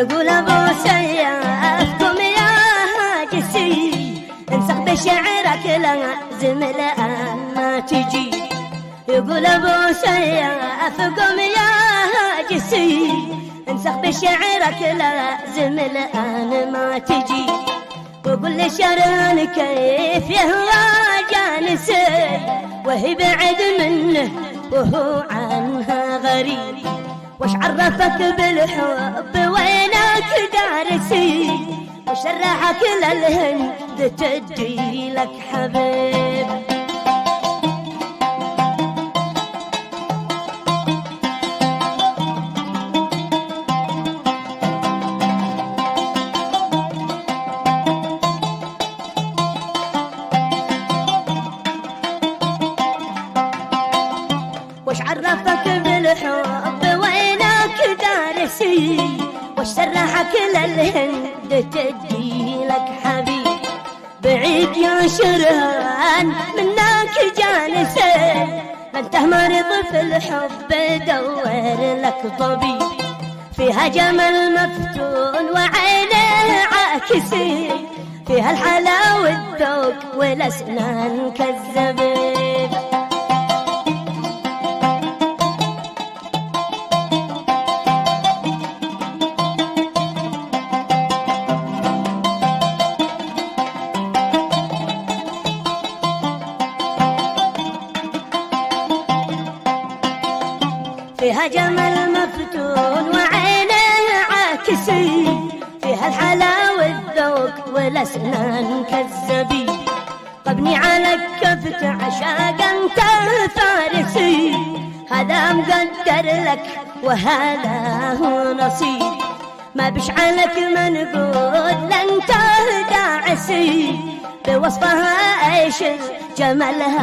يقول ابو سيافكم يا جسي انسخ بشعرك لازم الان ما تجي. يقول ابو سيافكم يا جسي انسخ بشعرك لازم الان ما تجي. وقل لشران كيف يهوى جانسي وهي بعد منه وهو عنها غريب. وش عرفك بالحب وينك دارسي وش راحك للهند تجي لك حبيب. وش عرفك بالحب وينك دارسي وش سرحك للهند تجي لك حبيب. بعيد يا شرهان منك جالسي انت مريض في الحب دور لك طبيب. فيها جمال مفتون وعينه عاكسي فيها الحلا والذوق والاسنان كالزبيب. فيها جمال مفتون وعينه عاكسي فيها الحلا والذوق والاسنان كالزبيب. طبني على كفت عشاق انت فارسي هذا مقدر لك وهذا هو نصيب. ما بشعلك منقود لانت داعسي بوصفها ايش جمالها